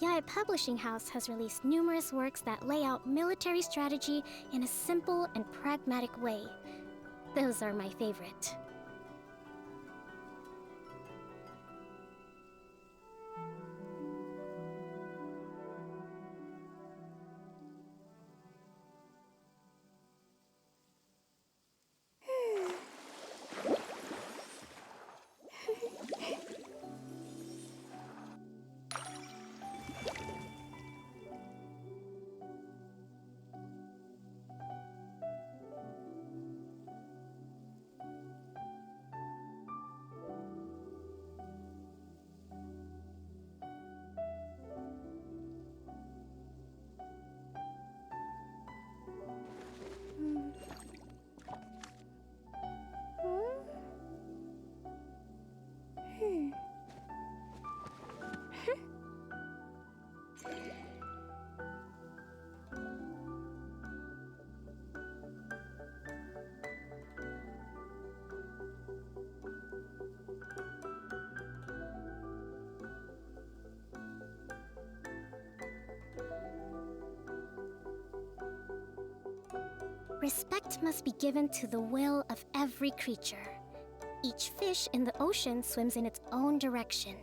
Yae Publishing House has released numerous works that lay out military strategy in a simple and pragmatic way. Those are my favorite. Respect must be given to the will of every creature. Each fish in the ocean swims in its own direction.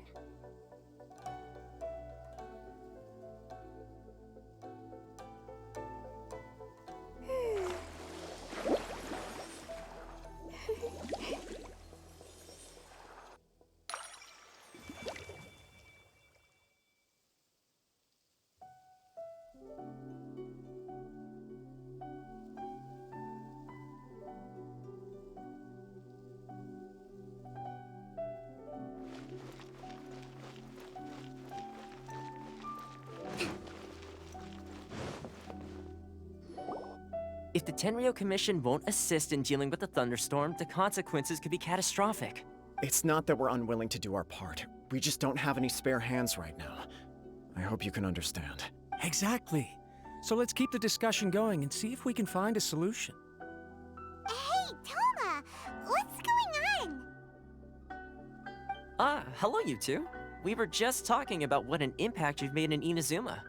If the Tenryou Commission won't assist in dealing with the thunderstorm, the consequences could be catastrophic. It's not that we're unwilling to do our part. We just don't have any spare hands right now. I hope you can understand. Exactly. So let's keep the discussion going and see if we can find a solution. Hey, Toma! What's going on? Hello you two. We were just talking about what an impact you've made in Inazuma.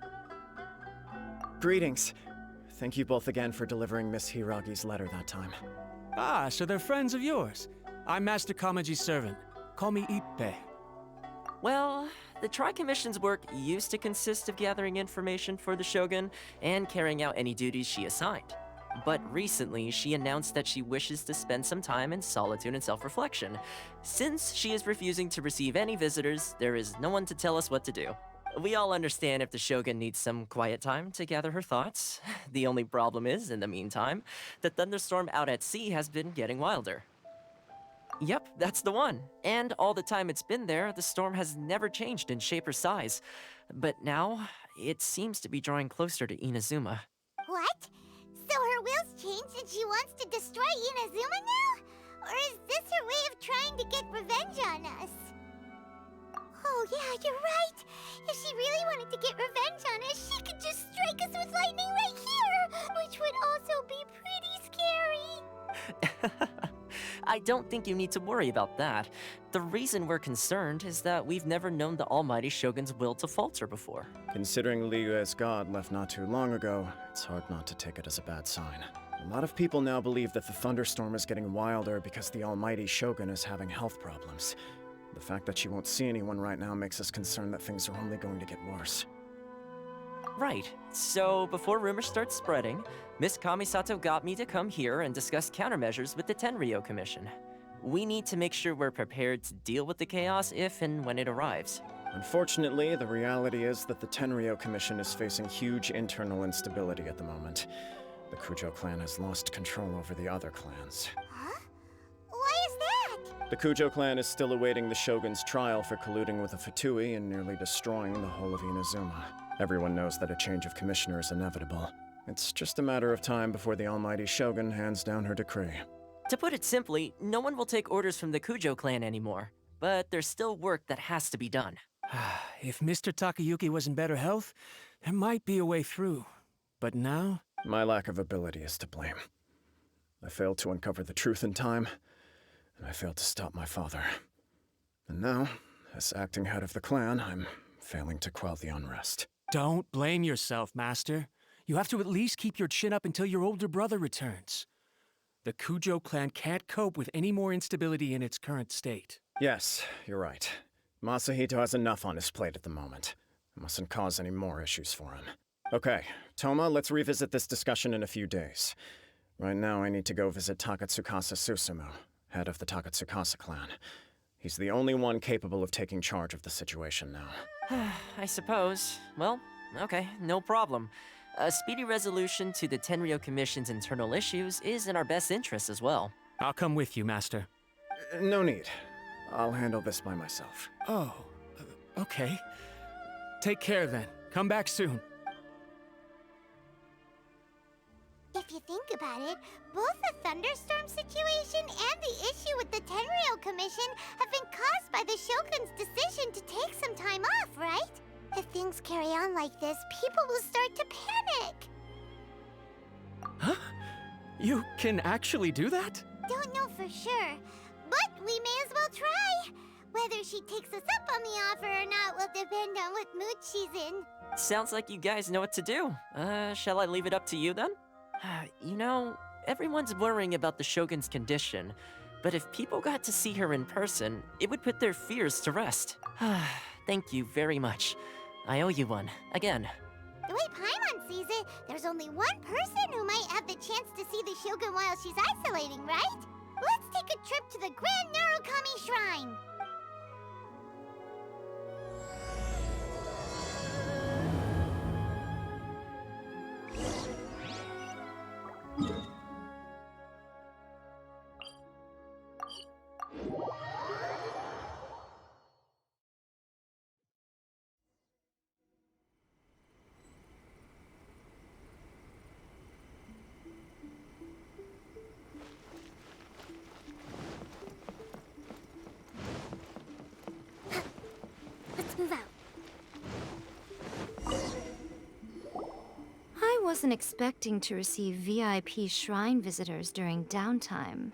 Greetings. Thank you both again for delivering Miss Hiragi's letter that time. Ah, so they're friends of yours. I'm Master Kamaji's servant. Call me Ippe. Well, the Tri-Commission's work used to consist of gathering information for the Shogun and carrying out any duties she assigned. But recently, she announced that she wishes to spend some time in solitude and self-reflection. Since she is refusing to receive any visitors, there is no one to tell us what to do. We all understand if the Shogun needs some quiet time to gather her thoughts. The only problem is, in the meantime, the thunderstorm out at sea has been getting wilder. Yep, that's the one. And all the time it's been there, the storm has never changed in shape or size. But now, it seems to be drawing closer to Inazuma. What? So her will's changed and she wants to destroy Inazuma now? Or is this her way of trying to get revenge on us? Oh yeah, you're right. If she really wanted to get revenge on us, she could just strike us with lightning right here, which would also be pretty scary. I don't think you need to worry about that. The reason we're concerned is that we've never known the Almighty Shogun's will to falter before. Considering Liyue's god left not too long ago, it's hard not to take it as a bad sign. A lot of people now believe that the thunderstorm is getting wilder because the Almighty Shogun is having health problems. The fact that she won't see anyone right now makes us concerned that things are only going to get worse. Right. So, before rumors start spreading, Miss Kamisato got me to come here and discuss countermeasures with the Tenryou Commission. We need to make sure we're prepared to deal with the chaos if and when it arrives. Unfortunately, the reality is that the Tenryou Commission is facing huge internal instability at the moment. The Kujo clan has lost control over the other clans. Huh? Why is that? The Kujo clan is still awaiting the Shogun's trial for colluding with the Fatui and nearly destroying the whole of Inazuma. Everyone knows that a change of commissioner is inevitable. It's just a matter of time before the Almighty Shogun hands down her decree. To put it simply, no one will take orders from the Kujo clan anymore. But there's still work that has to be done. If Mr. Takayuki was in better health, there might be a way through. But now? My lack of ability is to blame. I failed to uncover the truth in time, and I failed to stop my father. And now, as acting head of the clan, I'm failing to quell the unrest. Don't blame yourself, Master. You have to at least keep your chin up until your older brother returns. The Kujo clan can't cope with any more instability in its current state. Yes, you're right. Masahito has enough on his plate at the moment. I mustn't cause any more issues for him. Okay, Toma, let's revisit this discussion in a few days. Right now, I need to go visit Takatsukasa Susumu, head of the Takatsukasa clan. He's the only one capable of taking charge of the situation now. I suppose. Well, okay, no problem. A speedy resolution to the Tenryo Commission's internal issues is in our best interest as well. I'll come with you, Master. No need. I'll handle this by myself. Oh, okay. Take care then. Come back soon. If you think about it, both the thunderstorm situation and the issue with the Tenryo Commission have been caused by the Shogun's decision to take some time off, right? If things carry on like this, people will start to panic. Huh? You can actually do that? Don't know for sure, but we may as well try. Whether she takes us up on the offer or not will depend on what mood she's in. Sounds like you guys know what to do. Shall I leave it up to you then? You know, everyone's worrying about the Shogun's condition, but if people got to see her in person, it would put their fears to rest. Thank you very much. I owe you one, again. The way Paimon sees it, there's only one person who might have the chance to see the Shogun while she's isolating, right? Let's take a trip to the Grand Narukami Shrine. Let's move out. I wasn't expecting to receive VIP shrine visitors during downtime.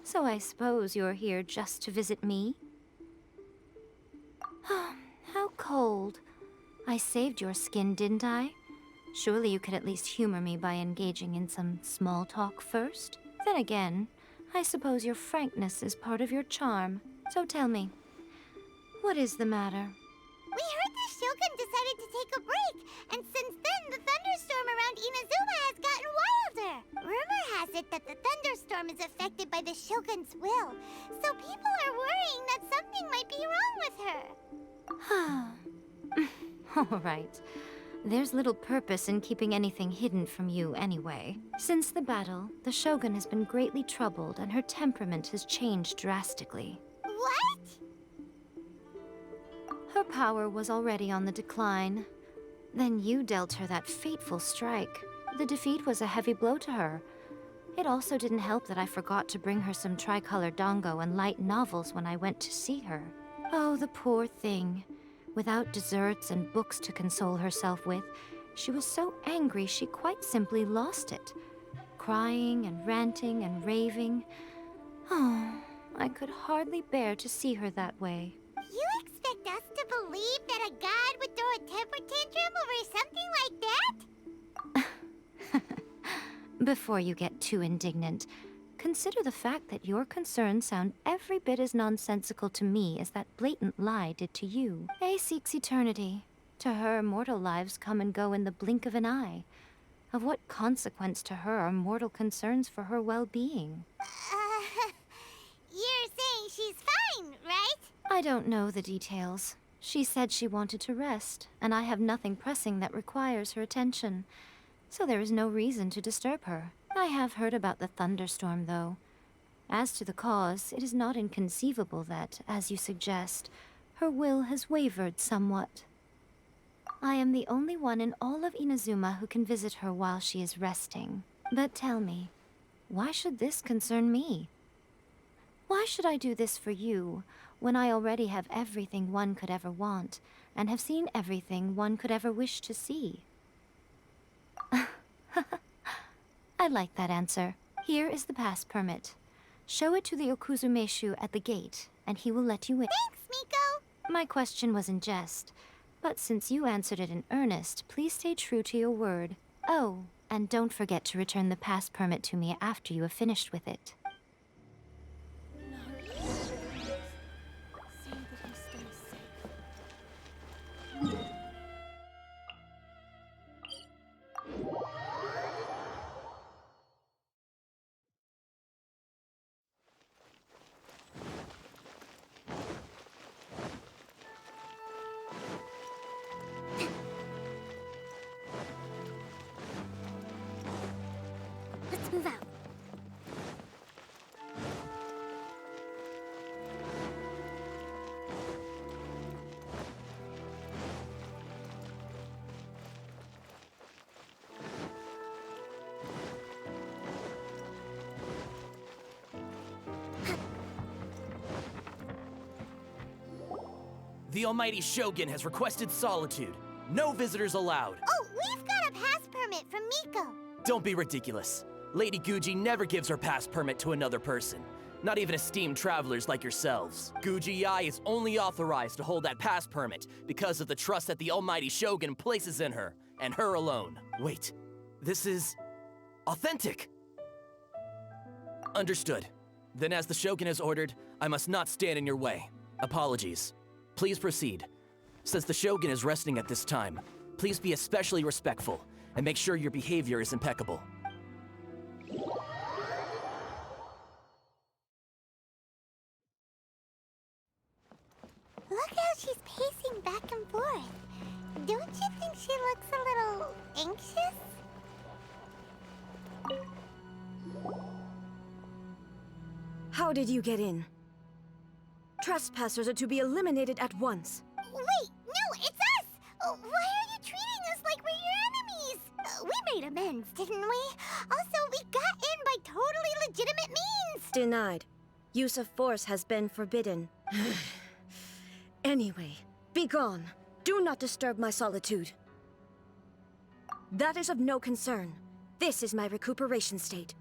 So I suppose you're here just to visit me? How cold. I saved your skin, didn't I? Surely you could at least humor me by engaging in some small talk first? Then again, I suppose your frankness is part of your charm. So tell me, what is the matter? We heard the Shogun decided to take a break, and since then the thunderstorm around Inazuma has gotten wilder. Rumor has it that the thunderstorm is affected by the Shogun's will, so people are worrying that something might be wrong with her. All right. There's little purpose in keeping anything hidden from you anyway. Since the battle, the Shogun has been greatly troubled and her temperament has changed drastically. What? Her power was already on the decline. Then you dealt her that fateful strike. The defeat was a heavy blow to her. It also didn't help that I forgot to bring her some tricolor dango and light novels when I went to see her. Oh, the poor thing. Without desserts and books to console herself with, she was so angry she quite simply lost it. Crying and ranting and raving. Oh, I could hardly bear to see her that way. You expect us to believe that a god would throw a temper tantrum over something like that? Before you get too indignant, consider the fact that your concerns sound every bit as nonsensical to me as that blatant lie did to you. A seeks eternity. To her, mortal lives come and go in the blink of an eye. Of what consequence to her are mortal concerns for her well-being? You're saying she's fine, right? I don't know the details. She said she wanted to rest, and I have nothing pressing that requires her attention. So there is no reason to disturb her. I have heard about the thunderstorm, though. As to the cause, it is not inconceivable that, as you suggest, her will has wavered somewhat. I am the only one in all of Inazuma who can visit her while she is resting. But tell me, why should this concern me? Why should I do this for you, when I already have everything one could ever want, and have seen everything one could ever wish to see? I like that answer. Here is the pass permit. Show it to the Okuzumeshu at the gate, and he will let you in. Thanks, Miko! My question was in jest, but since you answered it in earnest, please stay true to your word. Oh, and don't forget to return the pass permit to me after you have finished with it. Let's move out. The Almighty Shogun has requested solitude. No visitors allowed. Oh, we've got a pass permit from Miko. Don't be ridiculous. Lady Guji never gives her pass permit to another person. Not even esteemed travelers like yourselves. Guji-ai is only authorized to hold that pass permit because of the trust that the Almighty Shogun places in her, and her alone. Wait, this is authentic. Understood. Then as the Shogun has ordered, I must not stand in your way. Apologies. Please proceed. Since the Shogun is resting at this time, please be especially respectful and make sure your behavior is impeccable. Look how she's pacing back and forth. Don't you think she looks a little anxious? How did you get in? Trespassers are to be eliminated at once. Wait, no, it's us! Why are you treating us like we're your enemies? We made amends, didn't we? Also, we got in by totally legitimate means! Denied. Use of force has been forbidden. Anyway, be gone. Do not disturb my solitude. That is of no concern. This is my recuperation state.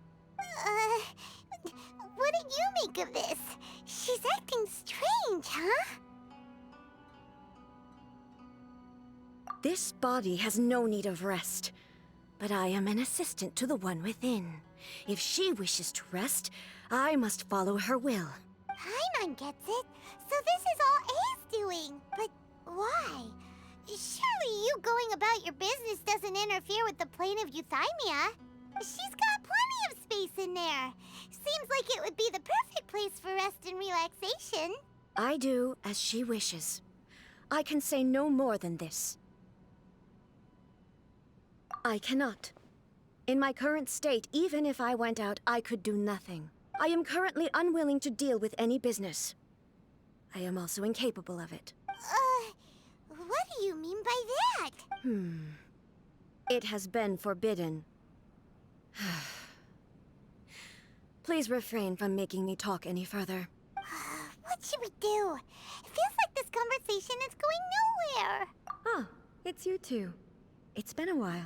What do you make of this? She's acting strange, huh? This body has no need of rest. But I am an assistant to the one within. If she wishes to rest, I must follow her will. Paimon gets it. So this is all A's doing. But why? Surely you going about your business doesn't interfere with the plane of euthymia. She's got plenty of space in there. Seems like it would be the perfect place for rest and relaxation. I do as she wishes. I can say no more than this. I cannot. In my current state, even if I went out, I could do nothing. I am currently unwilling to deal with any business. I am also incapable of it. What do you mean by that? It has been forbidden. Please refrain from making me talk any further. What should we do? It feels like this conversation is going nowhere. Ah, it's you two. It's been a while.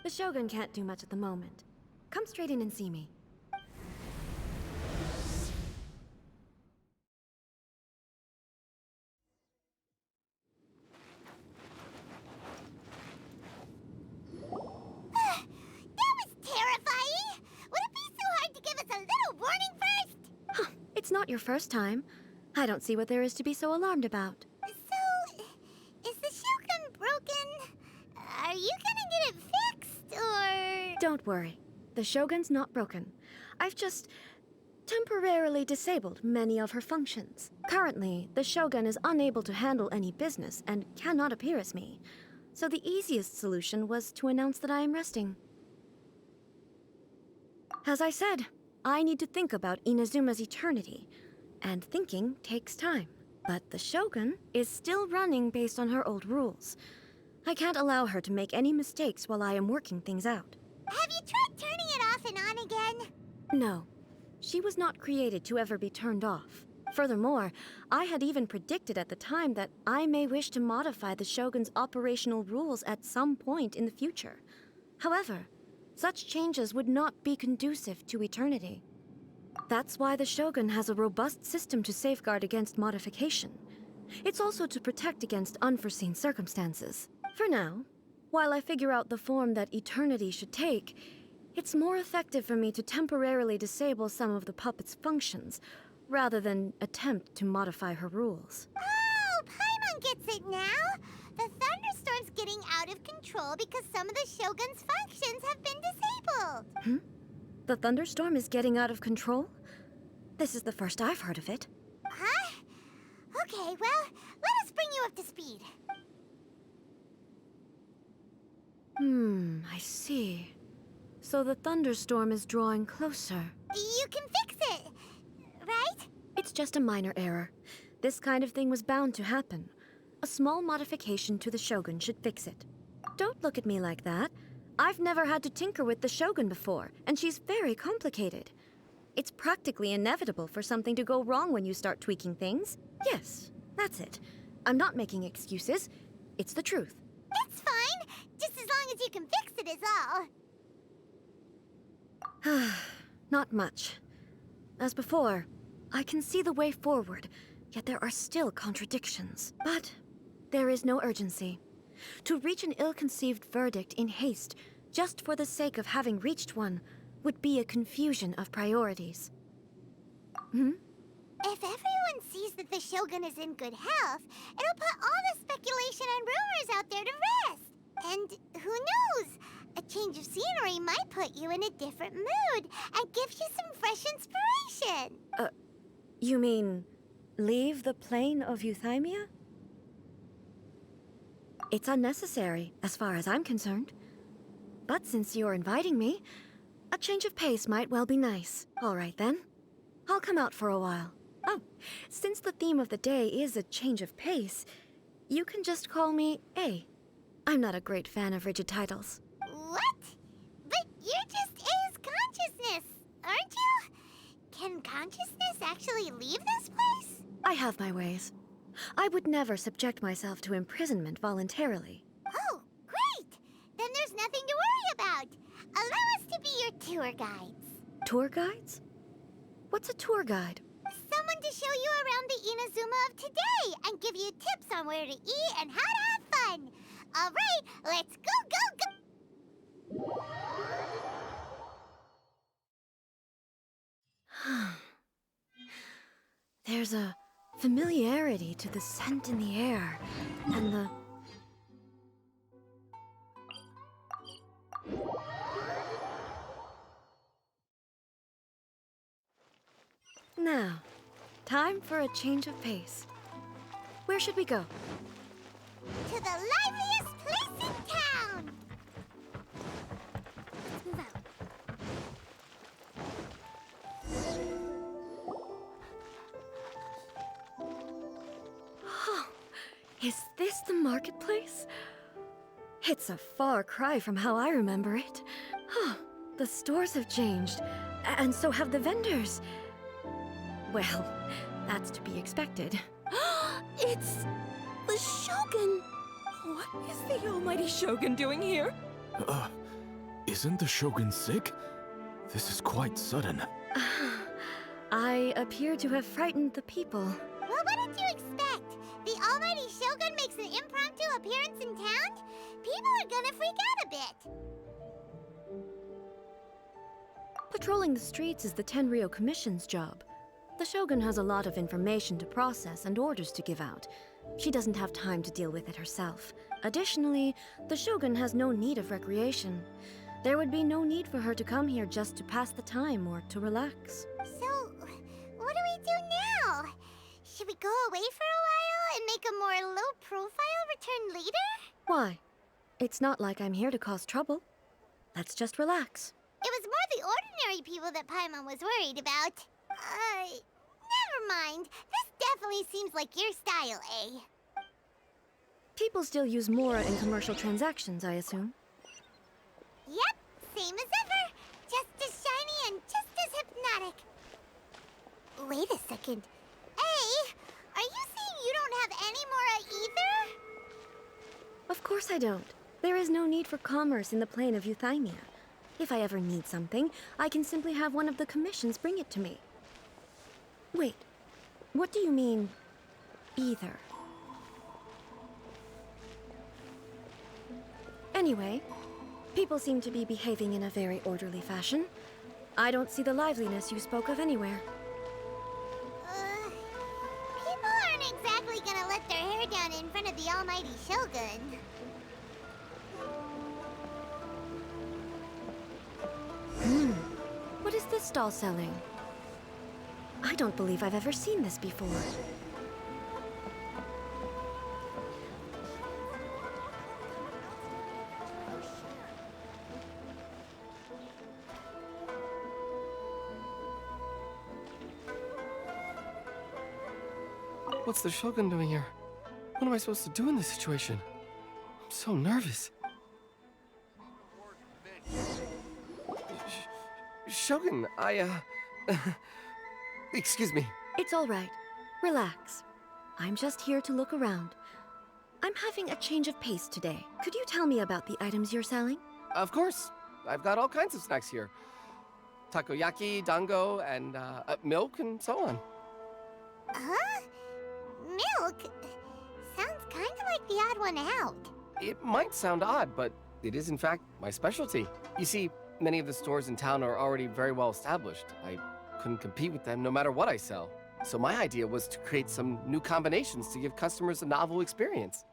The Shogun can't do much at the moment. Come straight in and see me. That was terrifying! Would it be so hard to give us a little warning first? It's not your first time. I don't see what there is to be so alarmed about. So, is the Shogun broken? Are you gonna get it fixed, or...? Don't worry. The Shogun's not broken. I've just temporarily disabled many of her functions. Currently, the Shogun is unable to handle any business and cannot appear as me. So the easiest solution was to announce that I am resting. As I said, I need to think about Inazuma's eternity, and thinking takes time. But the Shogun is still running based on her old rules. I can't allow her to make any mistakes while I am working things out. Have you tried turning it off and on again? No. She was not created to ever be turned off. Furthermore, I had even predicted at the time that I may wish to modify the Shogun's operational rules at some point in the future. However, such changes would not be conducive to eternity. That's why the Shogun has a robust system to safeguard against modification. It's also to protect against unforeseen circumstances. For now, while I figure out the form that eternity should take, it's more effective for me to temporarily disable some of the puppet's functions, rather than attempt to modify her rules. Oh, Paimon gets it now! The thunderstorm's getting out of control because some of the Shogun's functions have been disabled. The thunderstorm is getting out of control? This is the first I've heard of it. Huh? Okay, well, let us bring you up to speed. I see. So the thunderstorm is drawing closer. You can fix it, right? It's just a minor error. This kind of thing was bound to happen. A small modification to the Shogun should fix it. Don't look at me like that. I've never had to tinker with the Shogun before, and she's very complicated. It's practically inevitable for something to go wrong when you start tweaking things. Yes, that's it. I'm not making excuses. It's the truth. It's fine, just as long as you can fix it is all. Not much. As before, I can see the way forward, yet there are still contradictions. But there is no urgency. To reach an ill-conceived verdict in haste, just for the sake of having reached one, would be a confusion of priorities. If everyone sees that the Shogun is in good health, it'll put all the speculation and rumors out there to rest. And who knows? A change of scenery might put you in a different mood and give you some fresh inspiration. You mean, leave the plane of Euthymia? It's unnecessary, as far as I'm concerned. But since you're inviting me, a change of pace might well be nice. All right, then. I'll come out for a while. Oh, since the theme of the day is a change of pace, you can just call me A. I'm not a great fan of rigid titles. What? But you're just A's consciousness, aren't you? Can consciousness actually leave this place? I have my ways. I would never subject myself to imprisonment voluntarily. Oh, great! Then there's nothing to worry about. Allow us to be your tour guides. Tour guides? What's a tour guide? Someone to show you around the Inazuma of today and give you tips on where to eat and how to have fun. All right, let's go, go, go! There's a familiarity to the scent in the air, and the... Now, time for a change of pace. Where should we go? To the liveliest place in town! Let's move out. Is this the marketplace? It's a far cry from how I remember it. The stores have changed, and so have the vendors. Well, that's to be expected. It's the Shogun! What is the almighty Shogun doing here? Isn't the Shogun sick? This is quite sudden. I appear to have frightened the people. Well, what did you expect? The almighty Shogun makes an impromptu appearance in town? People are gonna freak out a bit. Patrolling the streets is the Tenryou Commission's job. The Shogun has a lot of information to process and orders to give out. She doesn't have time to deal with it herself. Additionally, the Shogun has no need of recreation. There would be no need for her to come here just to pass the time or to relax. So, what do we do now? Should we go away for a while and make a more low-profile return later? Why? It's not like I'm here to cause trouble. Let's just relax. It was more the ordinary people that Paimon was worried about. Never mind. This definitely seems like your style, eh? People still use Mora in commercial transactions, I assume. Yep, same as ever. Just as shiny and just as hypnotic. Wait a second. Hey, are you saying you don't have any Mora either? Of course I don't. There is no need for commerce in the plane of Euthymia. If I ever need something, I can simply have one of the commissions bring it to me. Wait, what do you mean, either? Anyway, people seem to be behaving in a very orderly fashion. I don't see the liveliness you spoke of anywhere. People aren't exactly gonna let their hair down in front of the almighty Shogun. What is this stall selling? I don't believe I've ever seen this before. What's the Shogun doing here? What am I supposed to do in this situation? I'm so nervous. Shogun, excuse me. It's all right. Relax. I'm just here to look around. I'm having a change of pace today. Could you tell me about the items you're selling? Of course. I've got all kinds of snacks here. Takoyaki, dango, and milk, and so on. Huh? Milk? Sounds kind of like the odd one out. It might sound odd, but it is in fact my specialty. You see, many of the stores in town are already very well established. I couldn't compete with them no matter what I sell. So my idea was to create some new combinations to give customers a novel experience.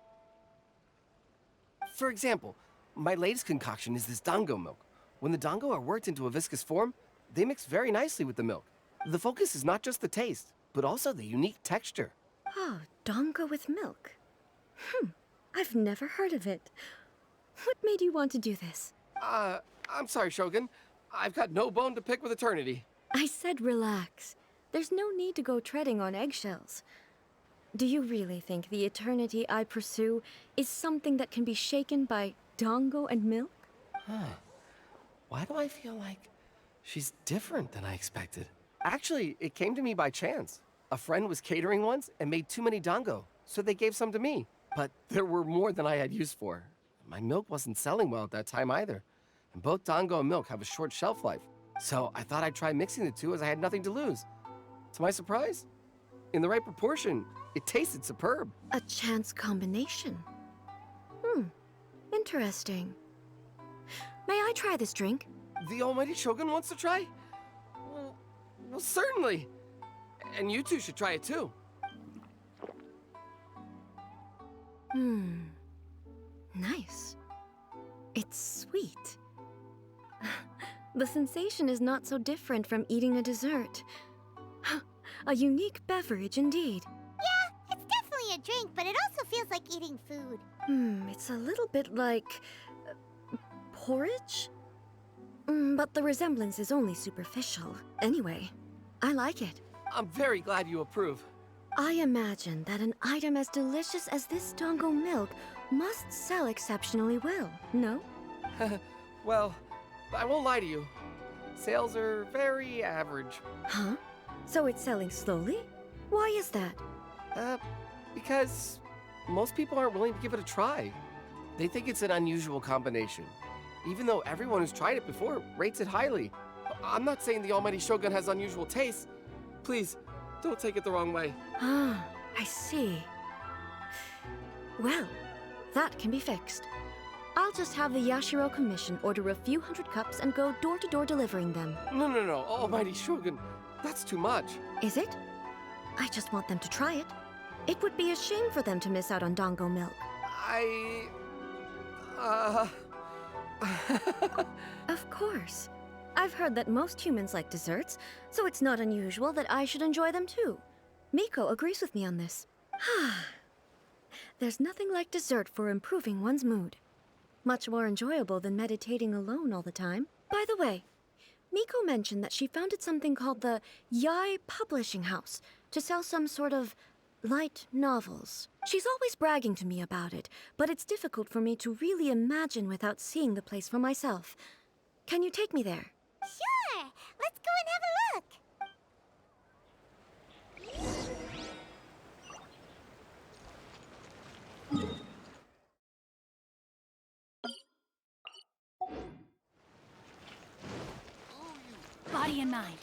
For example, my latest concoction is this dango milk. When the dango are worked into a viscous form, they mix very nicely with the milk. The focus is not just the taste, but also the unique texture. Oh, dango with milk. I've never heard of it. What made you want to do this? I'm sorry, Shogun. I've got no bone to pick with eternity. I said relax. There's no need to go treading on eggshells. Do you really think the eternity I pursue is something that can be shaken by dango and milk? Why do I feel like she's different than I expected? Actually, it came to me by chance. A friend was catering once and made too many dango, so they gave some to me. But there were more than I had use for. My milk wasn't selling well at that time either. And both dango and milk have a short shelf life. So I thought I'd try mixing the two as I had nothing to lose. To my surprise, in the right proportion, it tasted superb. A chance combination. Interesting. May I try this drink? The almighty Shogun wants to try? Well, certainly. And you two should try it too. Nice. It's sweet. The sensation is not so different from eating a dessert. A unique beverage indeed. Yeah, it's definitely a drink, but it also feels like eating food. It's a little bit like... porridge? But the resemblance is only superficial. Anyway, I like it. I'm very glad you approve. I imagine that an item as delicious as this dango milk must sell exceptionally well, no? Well, I won't lie to you. Sales are very average. Huh? So it's selling slowly? Why is that? Because most people aren't willing to give it a try. They think it's an unusual combination. Even though everyone who's tried it before rates it highly. I'm not saying the almighty Shogun has unusual tastes. Please, don't take it the wrong way. Ah, I see. Well, that can be fixed. I'll just have the Yashiro Commission order a few hundred cups and go door-to-door delivering them. No, almighty Shogun. That's too much. Is it? I just want them to try it. It would be a shame for them to miss out on dango milk. Of course. I've heard that most humans like desserts, so it's not unusual that I should enjoy them too. Miko agrees with me on this. There's nothing like dessert for improving one's mood. Much more enjoyable than meditating alone all the time. By the way, Miko mentioned that she founded something called the Yai Publishing House to sell some sort of light novels. She's always bragging to me about it, but it's difficult for me to really imagine without seeing the place for myself. Can you take me there? Sure! Let's go and have a look! Body and mind.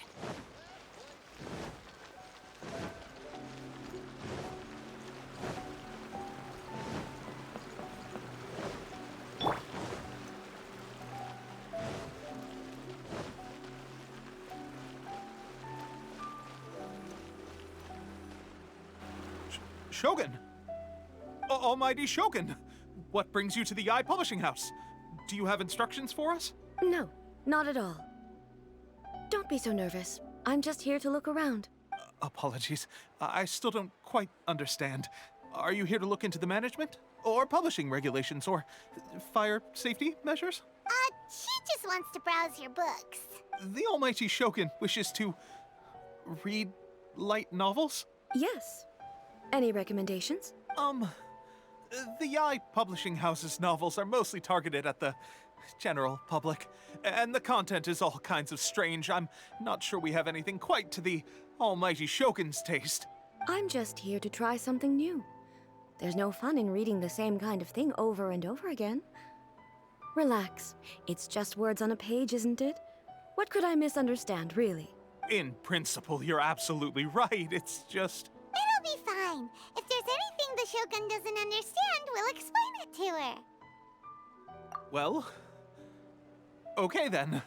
Shogun! Almighty Shogun! What brings you to the Eye Publishing House? Do you have instructions for us? No, not at all. Don't be so nervous. I'm just here to look around. Apologies. I still don't quite understand. Are you here to look into the management? Or publishing regulations? Or fire safety measures? She just wants to browse your books. The Almighty Shogun wishes to read light novels? Yes. Any recommendations? The Eye Publishing House's novels are mostly targeted at the general public, and the content is all kinds of strange. I'm not sure we have anything quite to the Almighty Shogun's taste. I'm just here to try something new. There's no fun in reading the same kind of thing over and over again. Relax. It's just words on a page, isn't it? What could I misunderstand, really? In principle, you're absolutely right. It's just... It'll be fine. If there's anything the Shogun doesn't understand, we'll explain it to her. Well... okay then.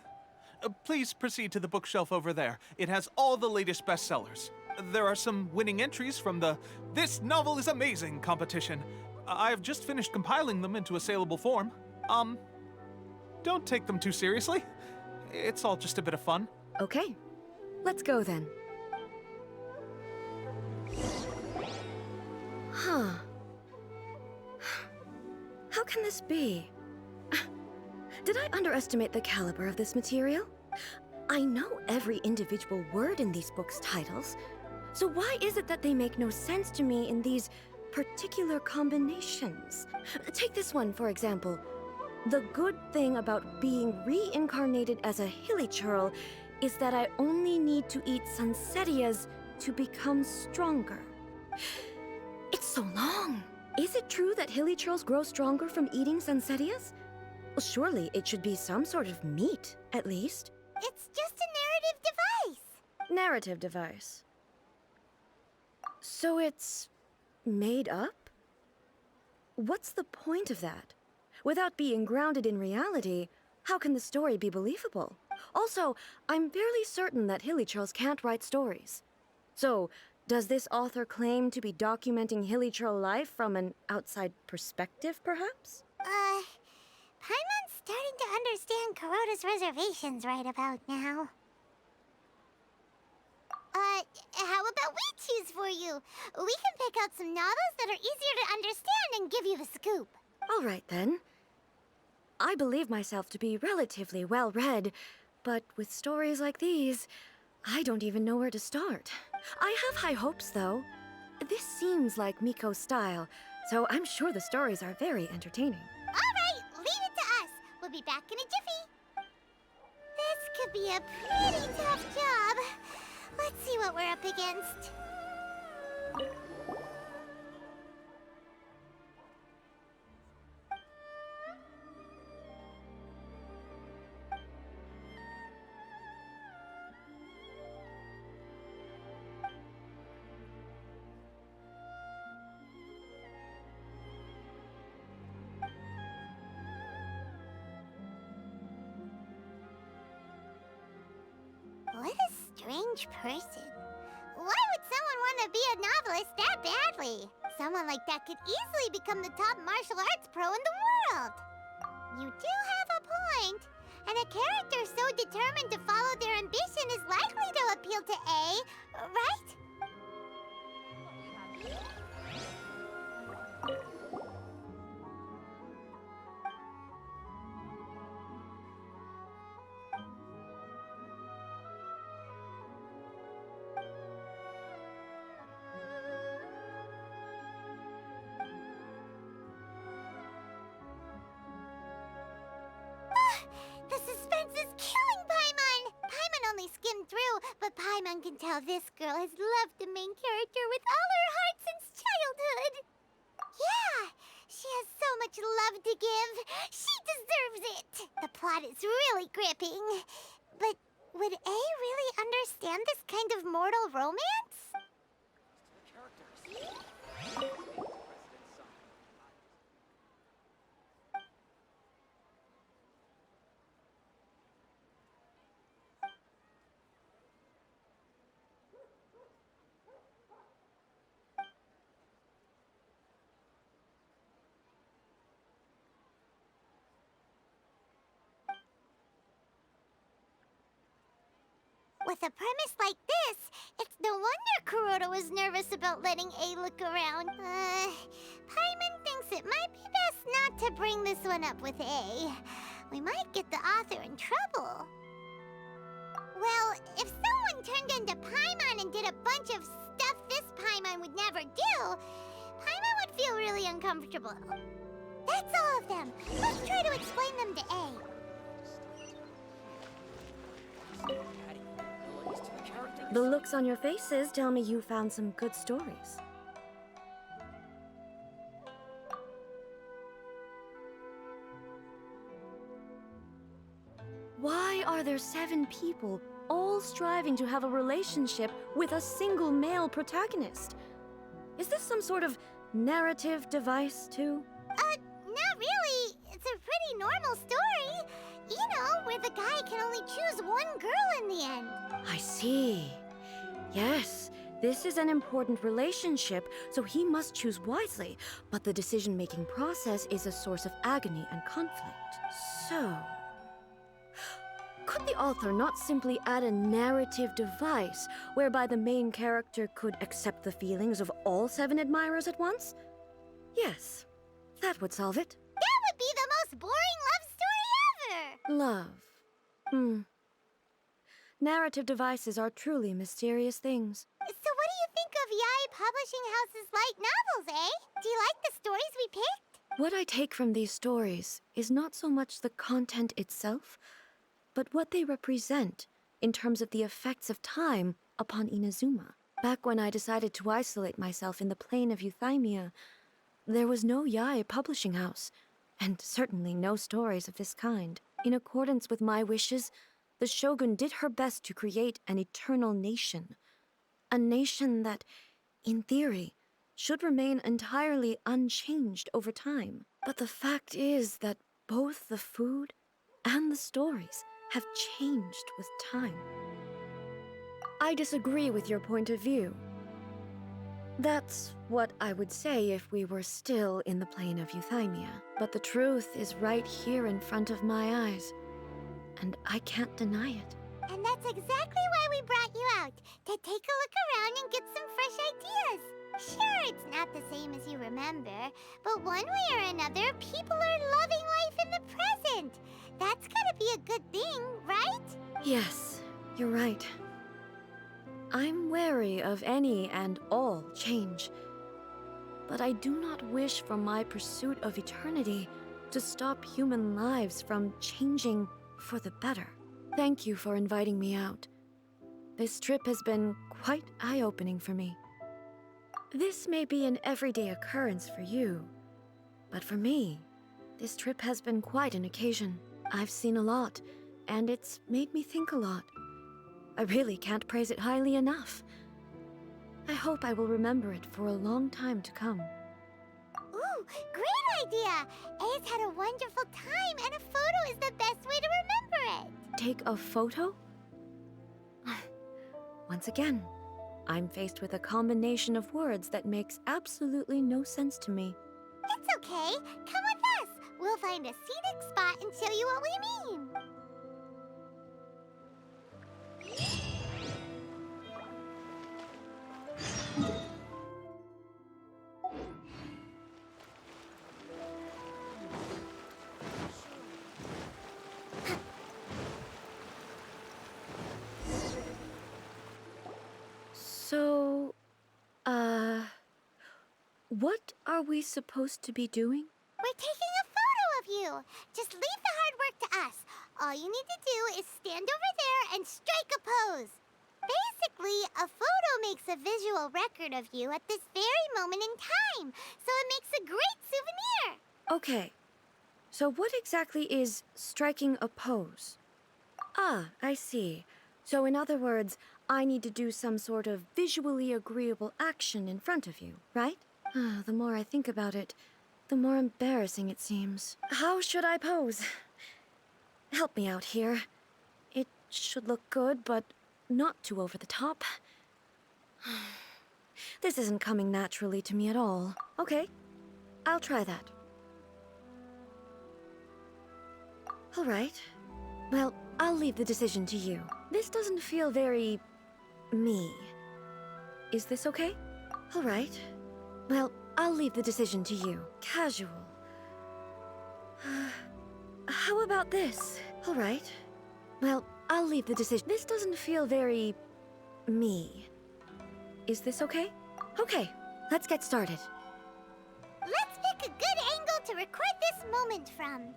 Please proceed to the bookshelf over there. It has all the latest bestsellers. There are some winning entries from the This Novel is Amazing competition. I have just finished compiling them into a saleable form. Don't take them too seriously. It's all just a bit of fun. Okay. Let's go then. Huh. How can this be? Did I underestimate the caliber of this material? I know every individual word in these books' titles, so why is it that they make no sense to me in these particular combinations? Take this one, for example. The good thing about being reincarnated as a hilly churl is that I only need to eat sunsetias to become stronger. It's so long. Is it true that hilly churls grow stronger from eating sunsetias? Well, surely it should be some sort of meat, at least. It's just a narrative device. Narrative device. So it's made up? What's the point of that? Without being grounded in reality, how can the story be believable? Also, I'm fairly certain that hilly churls can't write stories. So, does this author claim to be documenting hilly churl life from an outside perspective, perhaps? Paimon's starting to understand Kuroda's reservations right about now. How about we choose for you? We can pick out some novels that are easier to understand and give you the scoop. All right, then. I believe myself to be relatively well-read, but with stories like these, I don't even know where to start. I have high hopes, though. This seems like Miko's style, so I'm sure the stories are very entertaining. All right, leave it to us. We'll be back in a jiffy. This could be a pretty tough job. Let's see what we're up against. What a strange person. Why would someone want to be a novelist that badly? Someone like that could easily become the top martial arts pro in the world. You do have a point. And a character so determined to follow their ambition is likely to appeal to A, right? The suspense is killing Paimon! Paimon only skimmed through, but Paimon can tell this girl has loved the main character with all her heart since childhood. Yeah, she has so much love to give. She deserves it. The plot is really gripping. But would A really understand this kind of mortal romance? With a premise like this, it's no wonder Kuroda was nervous about letting A look around. Paimon thinks it might be best not to bring this one up with A. We might get the author in trouble. Well, if someone turned into Paimon and did a bunch of stuff this Paimon would never do, Paimon would feel really uncomfortable. That's all of them. Let's try to explain them to A. The looks on your faces tell me you found some good stories. Why are there 7 people all striving to have a relationship with a single male protagonist? Is this some sort of narrative device, too? Not really. It's a pretty normal story. You know, where the guy can only choose one girl in the end. I see. Yes, this is an important relationship, so he must choose wisely. But the decision-making process is a source of agony and conflict. So, could the author not simply add a narrative device whereby the main character could accept the feelings of all 7 admirers at once? Yes, that would solve it. That would be the most boring love story ever! Love. Narrative devices are truly mysterious things. So what do you think of Yae Publishing House's light novels, eh? Do you like the stories we picked? What I take from these stories is not so much the content itself, but what they represent in terms of the effects of time upon Inazuma. Back when I decided to isolate myself in the plane of Euthymia, there was no Yae Publishing House, and certainly no stories of this kind. In accordance with my wishes, the Shogun did her best to create an eternal nation. A nation that, in theory, should remain entirely unchanged over time. But the fact is that both the food and the stories have changed with time. I disagree with your point of view. That's what I would say if we were still in the plane of Euthymia. But the truth is right here in front of my eyes, and I can't deny it. And that's exactly why we brought you out, to take a look around and get some fresh ideas. Sure, it's not the same as you remember, but one way or another, people are loving life in the present. That's gotta be a good thing, right? Yes, you're right. I'm wary of any and all change, but I do not wish for my pursuit of eternity to stop human lives from changing for the better. Thank you for inviting me out. This trip has been quite eye-opening for me. This may be an everyday occurrence for you, but for me, this trip has been quite an occasion. I've seen a lot, and it's made me think a lot. I really can't praise it highly enough. I hope I will remember it for a long time to come. Ooh, great idea! A's had a wonderful time, and a photo is the best way to remember it. Take a photo? Once again, I'm faced with a combination of words that makes absolutely no sense to me. It's okay. Come with us. We'll find a scenic spot and show you what we mean. So, what are we supposed to be doing? We're taking a photo of you. Just leave the hard work to us. All you need to do is stand over there and strike a pose. Basically, a photo makes a visual record of you at this very moment in time, so it makes a great souvenir. Okay, so what exactly is striking a pose? Ah, I see. So in other words, I need to do some sort of visually agreeable action in front of you, right? The more I think about it, the more embarrassing it seems. How should I pose? Help me out here. It should look good, but not too over the top. This isn't coming naturally to me at all. Okay, I'll try that. All right. Well, I'll leave the decision to you. This doesn't feel very... me. Is this okay? All right. Well, I'll leave the decision to you. Casual. How about this? All right. Well, I'll leave the decision. This doesn't feel very... me. Is this okay? Okay, let's get started. Let's pick a good angle to record this moment from.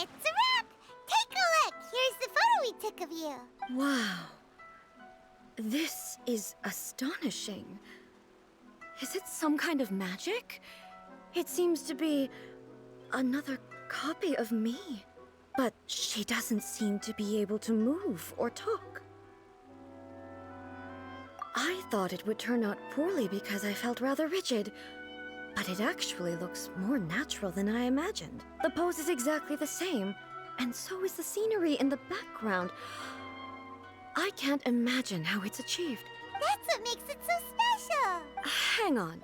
It's a wrap! Take a look! Here's the photo we took of you. Wow. This is astonishing. Is it some kind of magic? It seems to be another copy of me. But she doesn't seem to be able to move or talk. I thought it would turn out poorly because I felt rather rigid. But it actually looks more natural than I imagined. The pose is exactly the same, and so is the scenery in the background. I can't imagine how it's achieved. That's what makes it so special! Hang on.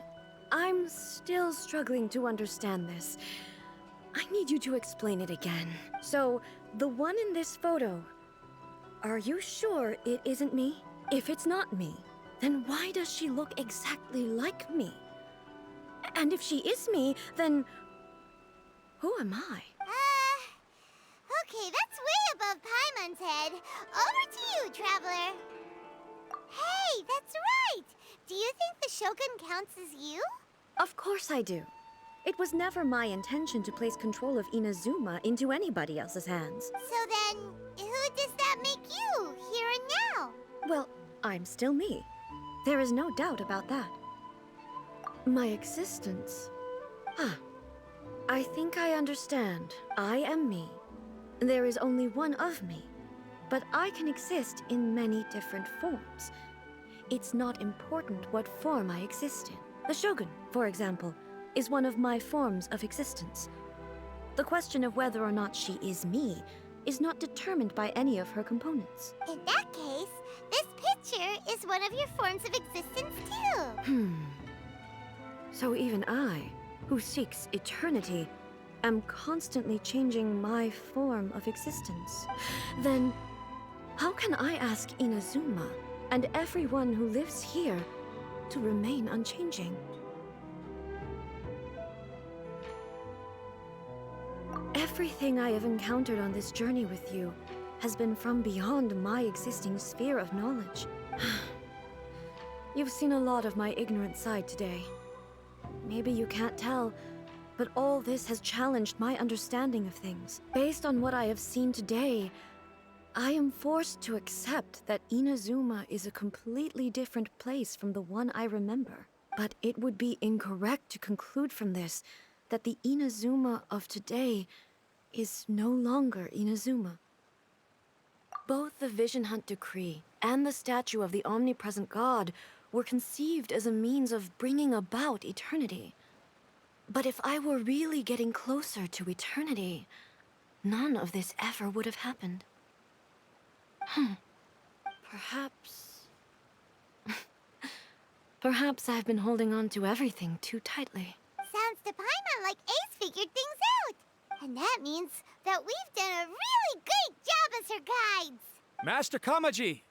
I'm still struggling to understand this. I need you to explain it again. So, the one in this photo, are you sure it isn't me? If it's not me, then why does she look exactly like me? And if she is me, then who am I? Okay, that's way above Paimon's head. Over to you, Traveler. Hey, that's right! Do you think the Shogun counts as you? Of course I do. It was never my intention to place control of Inazuma into anybody else's hands. So then, who does that make you, here and now? Well, I'm still me. There is no doubt about that. My existence... I think I understand. I am me. There is only one of me. But I can exist in many different forms. It's not important what form I exist in. The Shogun, for example, is one of my forms of existence. The question of whether or not she is me is not determined by any of her components. In that case, this picture is one of your forms of existence too. So even I, who seeks eternity, am constantly changing my form of existence. Then, how can I ask Inazuma and everyone who lives here to remain unchanging? Everything I have encountered on this journey with you has been from beyond my existing sphere of knowledge. You've seen a lot of my ignorant side today. Maybe you can't tell, but all this has challenged my understanding of things. Based on what I have seen today, I am forced to accept that Inazuma is a completely different place from the one I remember. But it would be incorrect to conclude from this that the Inazuma of today is no longer Inazuma. Both the Vision Hunt Decree and the statue of the omnipresent god were conceived as a means of bringing about eternity. But if I were really getting closer to eternity, none of this ever would have happened. Perhaps... Perhaps I've been holding on to everything too tightly. Sounds to Paimon like Ace figured things out. And that means that we've done a really great job as her guides. Master Kamaji!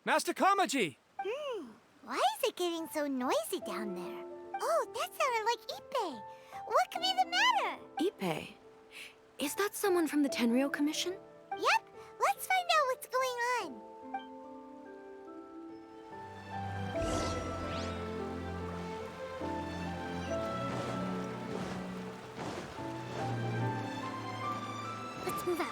Master Kamaji! Why is it getting so noisy down there? Oh, that sounded like Ippei. What could be the matter? Ippei? Is that someone from the Tenryou Commission? Yep, let's find out what's going on. Let's move out.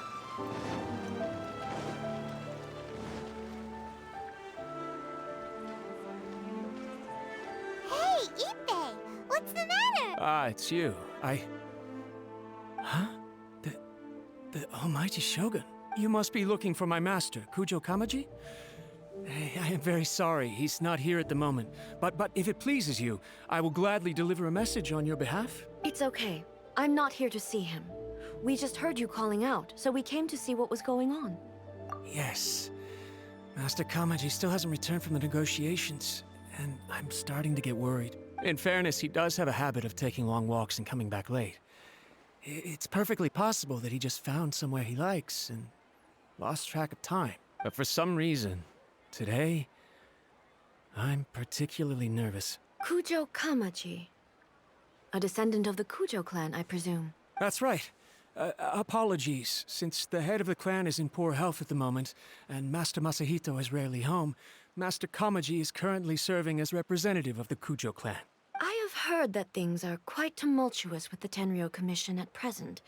Hey, Ippei! What's the matter? Ah, it's you. Huh? The Almighty Shogun. You must be looking for my master, Kujo Kamaji? I am very sorry, he's not here at the moment. But if it pleases you, I will gladly deliver a message on your behalf. It's okay. I'm not here to see him. We just heard you calling out, so we came to see what was going on. Yes. Master Kamaji still hasn't returned from the negotiations, and I'm starting to get worried. In fairness, he does have a habit of taking long walks and coming back late. It's perfectly possible that he just found somewhere he likes and lost track of time. But for some reason, today, I'm particularly nervous. Kujo Kamaji. A descendant of the Kujo clan, I presume. That's right. Apologies, since the head of the clan is in poor health at the moment, and Master Masahito is rarely home, Master Kamaji is currently serving as representative of the Kujo clan. I have heard that things are quite tumultuous with the Tenryou Commission at present.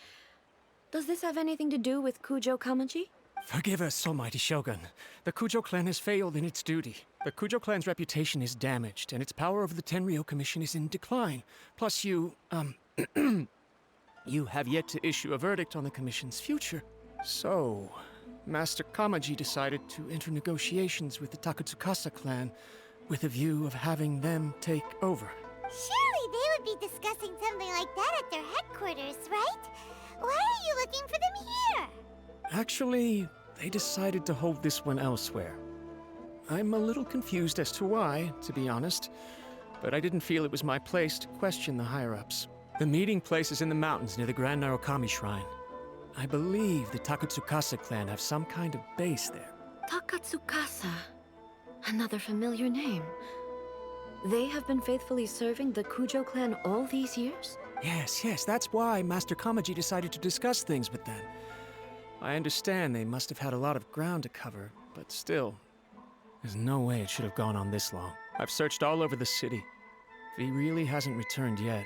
Does this have anything to do with Kujo Kamaji? Forgive us, Almighty Shogun. The Kujo clan has failed in its duty. The Kujo clan's reputation is damaged, and its power over the Tenryou Commission is in decline. Plus you have yet to issue a verdict on the Commission's future. So, Master Kamaji decided to enter negotiations with the Takatsukasa clan with a view of having them take over. Surely they would be discussing something like that at their headquarters, right? Why are you looking for them here? Actually, they decided to hold this one elsewhere. I'm a little confused as to why, to be honest, but I didn't feel it was my place to question the higher-ups. The meeting place is in the mountains near the Grand Narukami Shrine. I believe the Takatsukasa clan have some kind of base there. Takatsukasa. Another familiar name. They have been faithfully serving the Kujo clan all these years? Yes, that's why Master Kamaji decided to discuss things with them. I understand they must have had a lot of ground to cover, but still, there's no way it should have gone on this long. I've searched all over the city. If he really hasn't returned yet,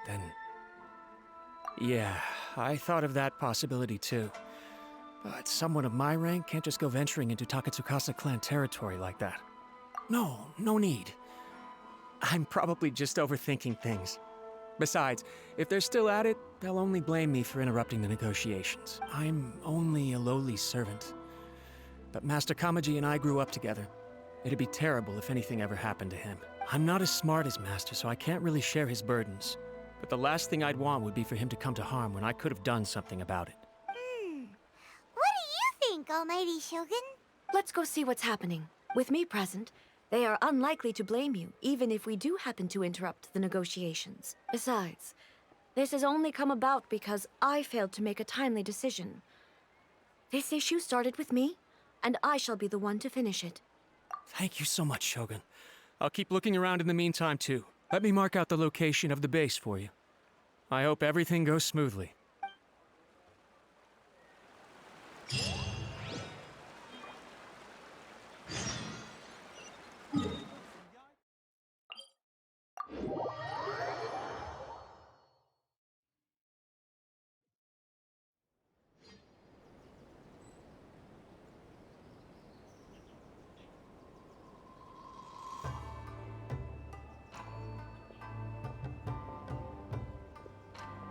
then... Yeah, I thought of that possibility too. But someone of my rank can't just go venturing into Takatsukasa clan territory like that. No need. I'm probably just overthinking things. Besides, if they're still at it, they'll only blame me for interrupting the negotiations. I'm only a lowly servant. But Master Kamaji and I grew up together. It'd be terrible if anything ever happened to him. I'm not as smart as Master, so I can't really share his burdens. But the last thing I'd want would be for him to come to harm when I could have done something about it. What do you think, Almighty Shogun? Let's go see what's happening. With me present, they are unlikely to blame you, even if we do happen to interrupt the negotiations. Besides, this has only come about because I failed to make a timely decision. This issue started with me, and I shall be the one to finish it. Thank you so much, Shogun. I'll keep looking around in the meantime, too. Let me mark out the location of the base for you. I hope everything goes smoothly.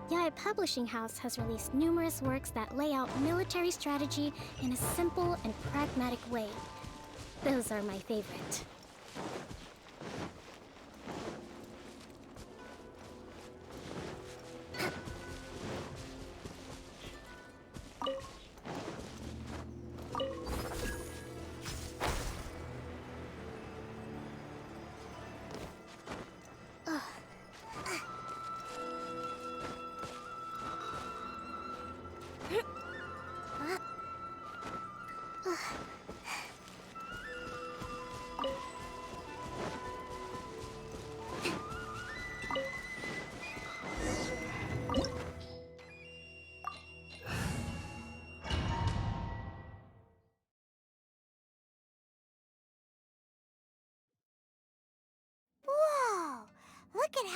Yae Publishing House has released numerous works that lay out military strategy in a simple and pragmatic way. Those are my favorite.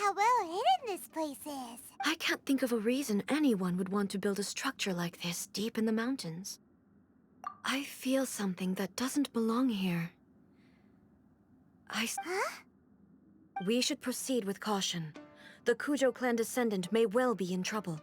how well hidden this place is. I can't think of a reason anyone would want to build a structure like this deep in the mountains. I feel something that doesn't belong here. Huh? We should proceed with caution. The Kujo clan descendant may well be in trouble.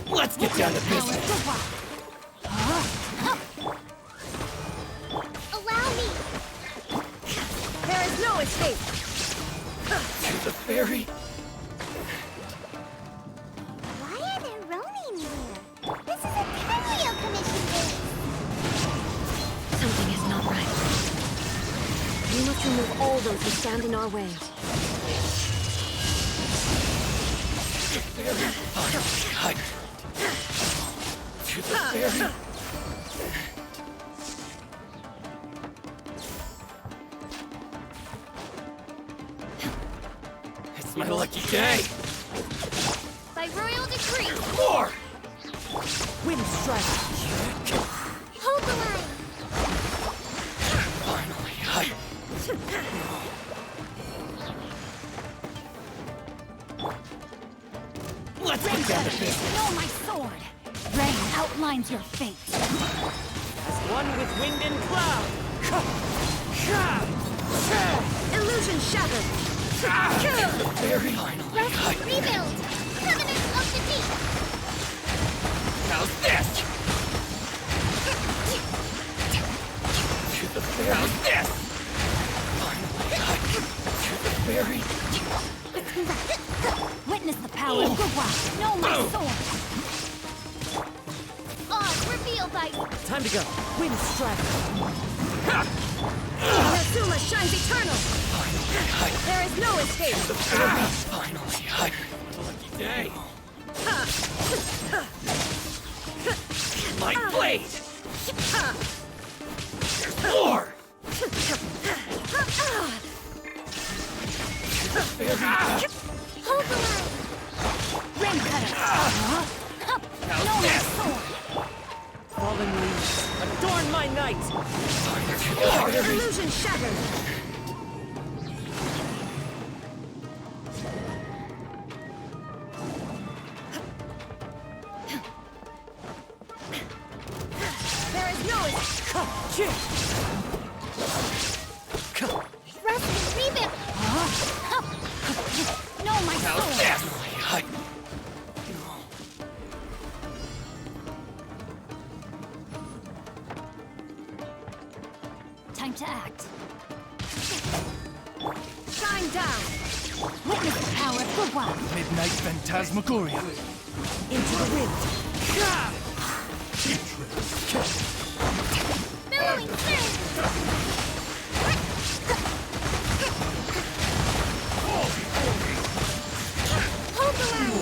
Let's get down to business. Allow me! There is no escape! To the ferry. Why are there Ronin here? This is a Tenryo Commission base! Something is not right. We must remove all those who stand in our way. Hide. To the ferry. It's my lucky day. By royal decree, More. Wind strike! Hold the line! Finally, hide. Let's get down to business. know my sword. Red outlines your fate. One with wind and cloud. Illusion shattered! Very finally, Rest hide. and rebuild! Covenant of the Deep! How's this? To the ferry. How's this? Finally, hide. To the ferry. Witness the power of Gugwa. Know my sword. Reveal by... Time to go. Wind strike! Inazuma shines eternal! There is no escape! Finally, hide. Lucky day. My blade. There's more. Hold the line! Rain cutter. How's this? Fallen leaves. Adorn my night. Illusion shattered! There is no escape! Rest and rebuild! Know my How's sword. this? Hide. Time to act. Shine down! Witness the power of Gugwa. Midnight Phantasmagoria. Into the wind! Billowing surge! Hold the line!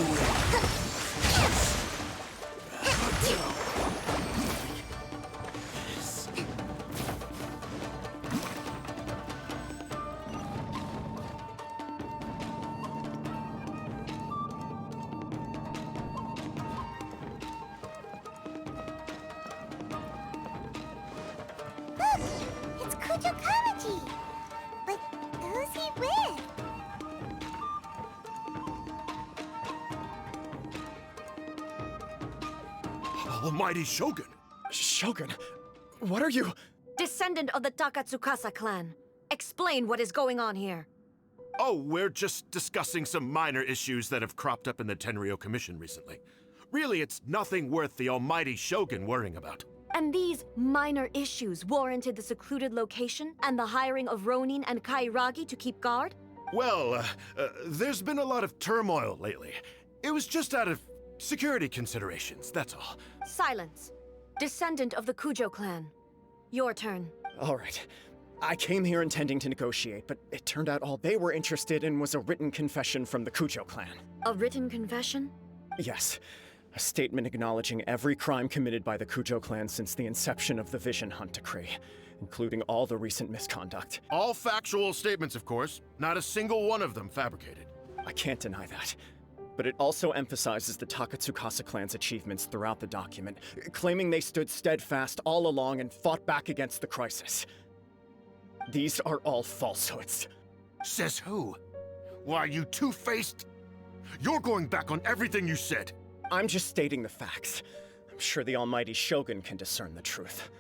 Look! It's Kujo Kamaji! But who's he with? Almighty Shogun. Shogun, what are you? Descendant of the Takatsukasa clan. Explain what is going on here. Oh, we're just discussing some minor issues that have cropped up in the Tenryo Commission recently. Really, it's nothing worth the almighty Shogun worrying about. And these minor issues warranted the secluded location and the hiring of Ronin and Kairagi to keep guard? Well, there's been a lot of turmoil lately. It was just out of security considerations, that's all. Silence. Descendant of the Kujo clan. Your turn. All right. I came here intending to negotiate, but it turned out all they were interested in was a written confession from the Kujo clan. A written confession? Yes. A statement acknowledging every crime committed by the Kujo clan since the inception of the Vision Hunt Decree, including all the recent misconduct. All factual statements, of course. Not a single one of them fabricated. I can't deny that. But it also emphasizes the Takatsukasa clan's achievements throughout the document, claiming they stood steadfast all along and fought back against the crisis. These are all falsehoods. Says who? Why, you two-faced? You're going back on everything you said. I'm just stating the facts. I'm sure the almighty Shogun can discern the truth.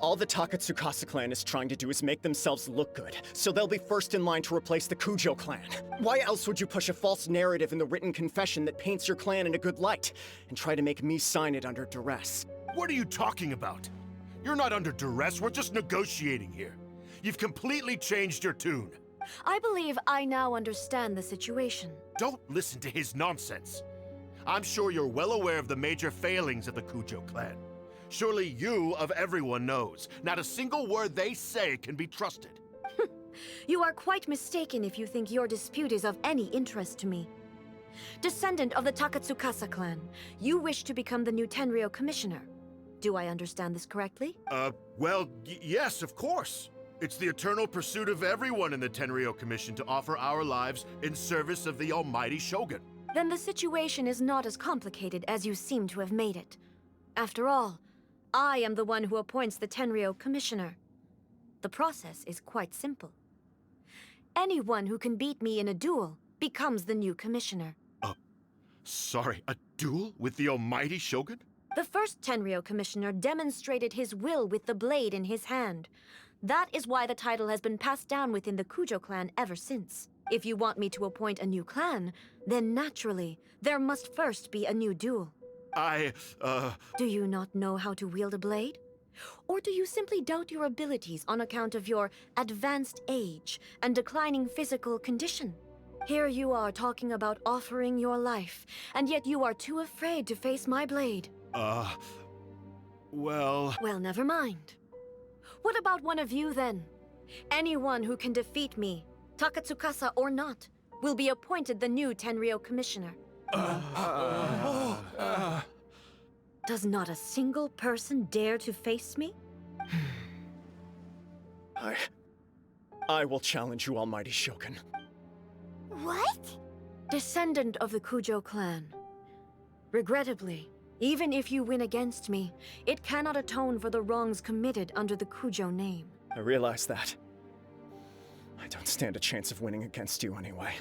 All the Takatsukasa clan is trying to do is make themselves look good, so they'll be first in line to replace the Kujo clan. Why else would you push a false narrative in the written confession that paints your clan in a good light, and try to make me sign it under duress? What are you talking about? You're not under duress, we're just negotiating here. You've completely changed your tune. I believe I now understand the situation. Don't listen to his nonsense. I'm sure you're well aware of the major failings of the Kujo clan. Surely you, of everyone, knows. Not a single word they say can be trusted. You are quite mistaken if you think your dispute is of any interest to me. Descendant of the Takatsukasa clan, you wish to become the new Tenryou commissioner. Do I understand this correctly? Well, yes, of course. It's the eternal pursuit of everyone in the Tenryou Commission to offer our lives in service of the almighty Shogun. Then the situation is not as complicated as you seem to have made it. After all, I am the one who appoints the Tenryou commissioner. The process is quite simple. Anyone who can beat me in a duel becomes the new commissioner. Sorry, a duel with the almighty Shogun? The first Tenryou commissioner demonstrated his will with the blade in his hand. That is why the title has been passed down within the Kujo clan ever since. If you want me to appoint a new clan, then naturally, there must first be a new duel. Do you not know how to wield a blade? Or do you simply doubt your abilities on account of your advanced age and declining physical condition? Here you are talking about offering your life, and yet you are too afraid to face my blade. Well, never mind. What about one of you, then? Anyone who can defeat me, Takatsukasa or not, will be appointed the new Tenryou commissioner. Does not a single person dare to face me? I will challenge you, almighty Shogun. What? Descendant of the Kujo clan. Regrettably, even if you win against me, it cannot atone for the wrongs committed under the Kujo name. I realize that. I don't stand a chance of winning against you anyway.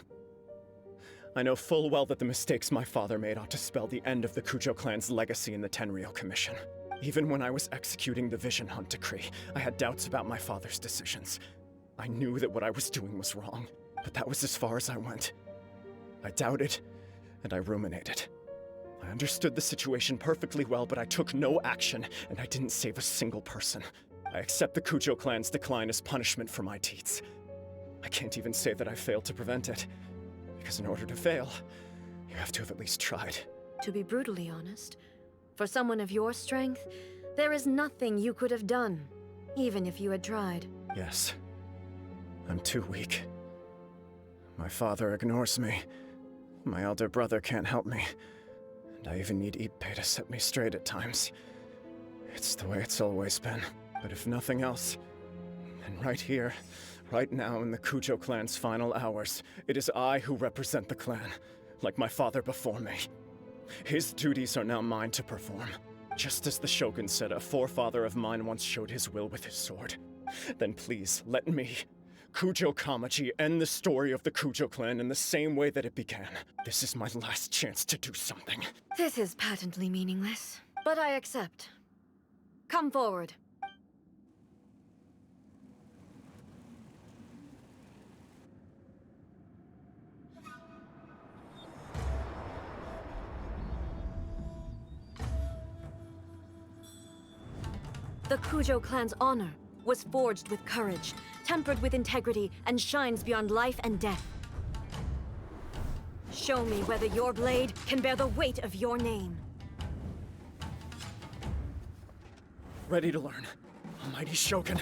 I know full well that the mistakes my father made ought to spell the end of the Kujo clan's legacy in the Tenryou Commission. Even when I was executing the Vision Hunt Decree, I had doubts about my father's decisions. I knew that what I was doing was wrong, but that was as far as I went. I doubted, and I ruminated. I understood the situation perfectly well, but I took no action, and I didn't save a single person. I accept the Kujo clan's decline as punishment for my deeds. I can't even say that I failed to prevent it, because in order to fail, you have to have at least tried. To be brutally honest, for someone of your strength, there is nothing you could have done, even if you had tried. Yes. I'm too weak. My father ignores me. My elder brother can't help me. And I even need Ippei to set me straight at times. It's the way it's always been. But if nothing else, then right here, right now in the Kujo clan's final hours, it is I who represent the clan, like my father before me. His duties are now mine to perform. Just as the Shogun said a forefather of mine once showed his will with his sword. Then please, let me, Kujo Kamaji, end the story of the Kujo clan in the same way that it began. This is my last chance to do something. This is patently meaningless, but I accept. Come forward. The Kujo clan's honor was forged with courage, tempered with integrity, and shines beyond life and death. Show me whether your blade can bear the weight of your name. Ready to learn, almighty Shogun.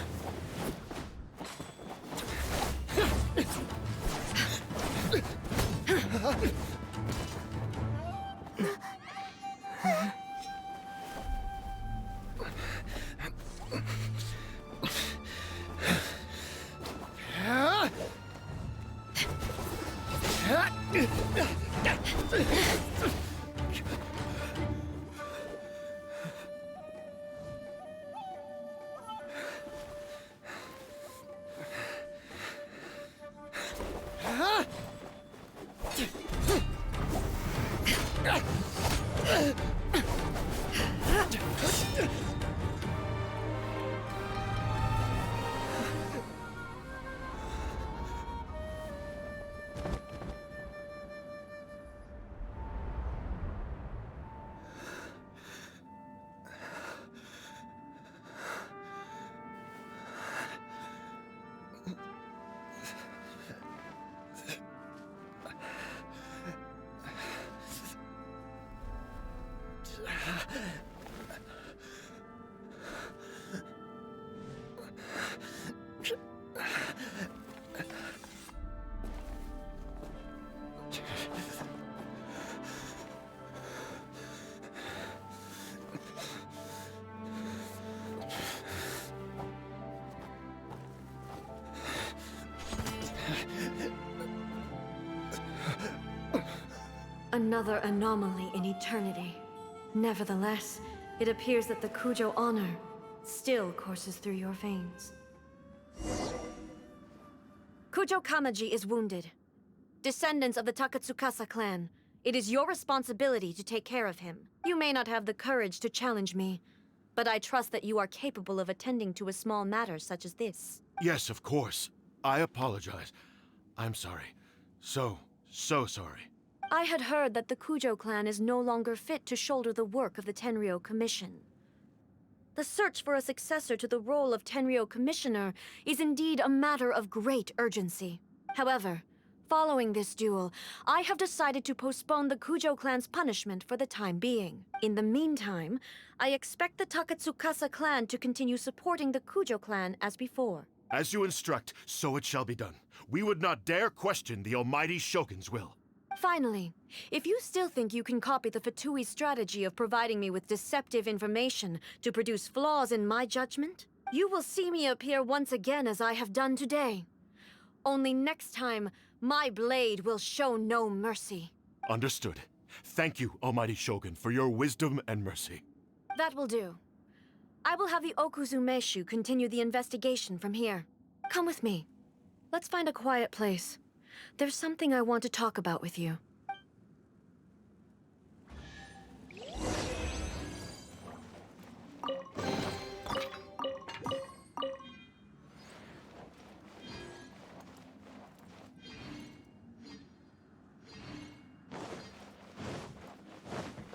Another anomaly in eternity. Nevertheless, it appears that the Kujo honor still courses through your veins. Kujo Kamaji is wounded. Descendants of the Takatsukasa clan, it is your responsibility to take care of him. You may not have the courage to challenge me, but I trust that you are capable of attending to a small matter such as this. Yes, of course. I apologize. I'm sorry. So sorry. I had heard that the Kujo clan is no longer fit to shoulder the work of the Tenryou Commission. The search for a successor to the role of Tenryou Commissioner is indeed a matter of great urgency. However, following this duel, I have decided to postpone the Kujo clan's punishment for the time being. In the meantime, I expect the Takatsukasa clan to continue supporting the Kujo clan as before. As you instruct, so it shall be done. We would not dare question the almighty Shogun's will. Finally, if you still think you can copy the Fatui strategy of providing me with deceptive information to produce flaws in my judgment, you will see me appear once again as I have done today. Only next time, my blade will show no mercy. Understood. Thank you, almighty Shogun, for your wisdom and mercy. That will do. I will have the Okuzumeshu continue the investigation from here. Come with me. Let's find a quiet place. There's something I want to talk about with you.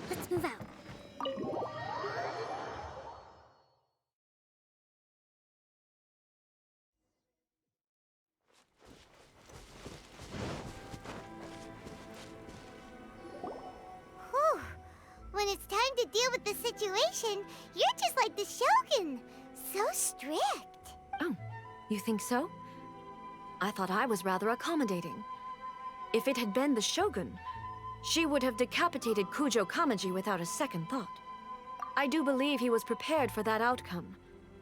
Let's move out. Whew. When it's time to deal with the situation, you're just like the Shogun. So strict. Oh, you think so? I thought I was rather accommodating. If it had been the Shogun, she would have decapitated Kujo Kamaji without a second thought. I do believe he was prepared for that outcome.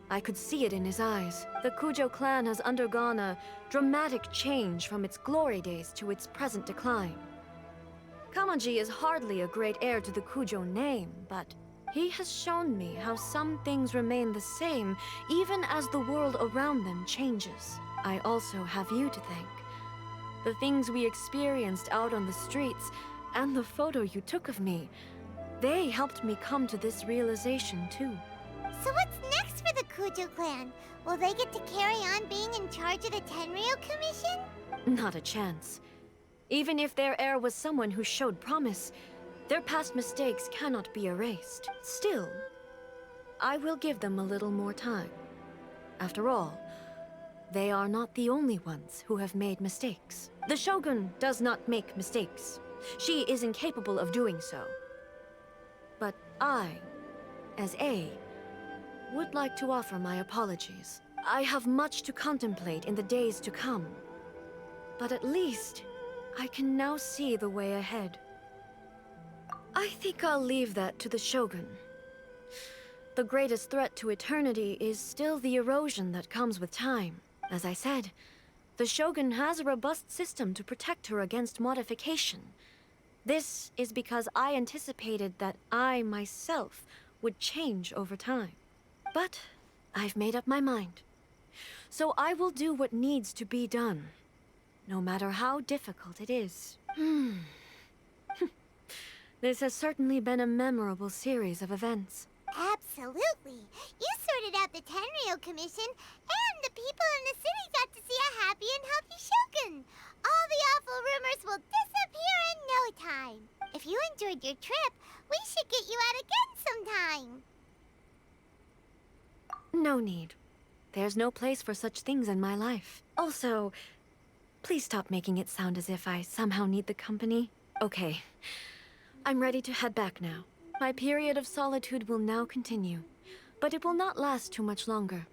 I could see it in his eyes. The Kujo clan has undergone a dramatic change from its glory days to its present decline. Kamaji is hardly a great heir to the Kujo name, but he has shown me how some things remain the same even as the world around them changes. I also have you to thank. The things we experienced out on the streets and the photo you took of me, they helped me come to this realization too. So what's next for the Kujo clan? Will they get to carry on being in charge of the Tenryou Commission? Not a chance. Even if their heir was someone who showed promise, their past mistakes cannot be erased. Still, I will give them a little more time. After all, they are not the only ones who have made mistakes. The Shogun does not make mistakes. She is incapable of doing so. But I, as A, would like to offer my apologies. I have much to contemplate in the days to come. But at least, I can now see the way ahead. I think I'll leave that to the Shogun. The greatest threat to eternity is still the erosion that comes with time. As I said, the Shogun has a robust system to protect her against modification. This is because I anticipated that I myself would change over time. But I've made up my mind. So I will do what needs to be done, no matter how difficult it is. This has certainly been a memorable series of events. Absolutely. You sorted out the Tenryou Commission, and the people in the city got to see a happy and healthy Shogun. All the awful rumors will disappear in no time. If you enjoyed your trip, we should get you out again sometime. No need. There's no place for such things in my life. Also, please stop making it sound as if I somehow need the company. Okay. I'm ready to head back now. My period of solitude will now continue, but it will not last too much longer.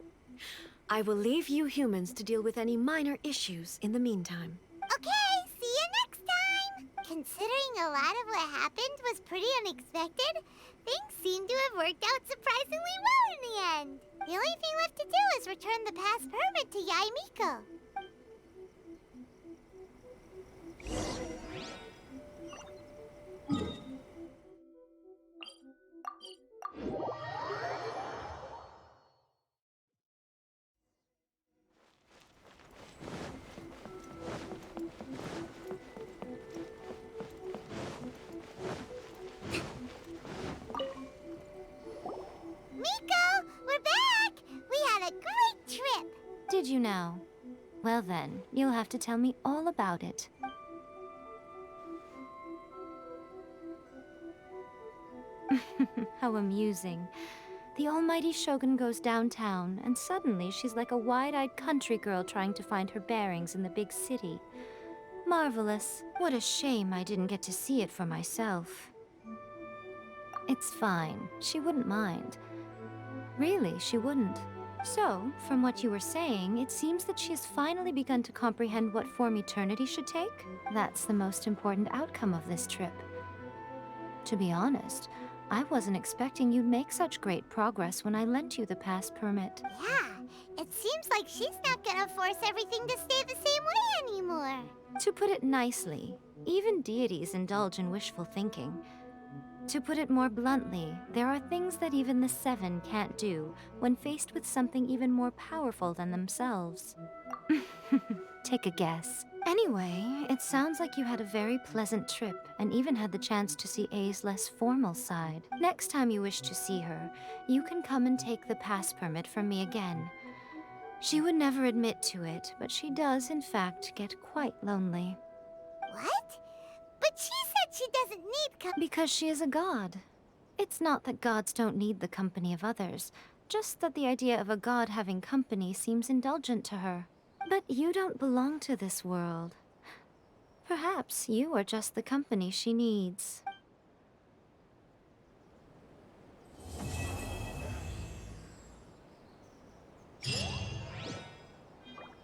I will leave you humans to deal with any minor issues in the meantime. Okay, see you next time! Considering a lot of what happened was pretty unexpected, things seem to have worked out surprisingly well in the end. The only thing left to do is return the past permit to Yaimiko. Did you now? Well then, you'll have to tell me all about it. How amusing. The almighty Shogun goes downtown, and suddenly she's like a wide-eyed country girl trying to find her bearings in the big city. Marvelous. What a shame I didn't get to see it for myself. It's fine. She wouldn't mind. Really, she wouldn't. So, from what you were saying, it seems that she has finally begun to comprehend what form eternity should take? That's the most important outcome of this trip. To be honest, I wasn't expecting you'd make such great progress when I lent you the pass permit. Yeah, it seems like she's not gonna force everything to stay the same way anymore. To put it nicely, even deities indulge in wishful thinking. To put it more bluntly, there are things that even the Seven can't do when faced with something even more powerful than themselves. Take a guess. Anyway, it sounds like you had a very pleasant trip and even had the chance to see A's less formal side. Next time you wish to see her, you can come and take the pass permit from me again. She would never admit to it, but she does, in fact, get quite lonely. What? But she said she doesn't need Because she is a god. It's not that gods don't need the company of others, just that the idea of a god having company seems indulgent to her. But you don't belong to this world. Perhaps you are just the company she needs.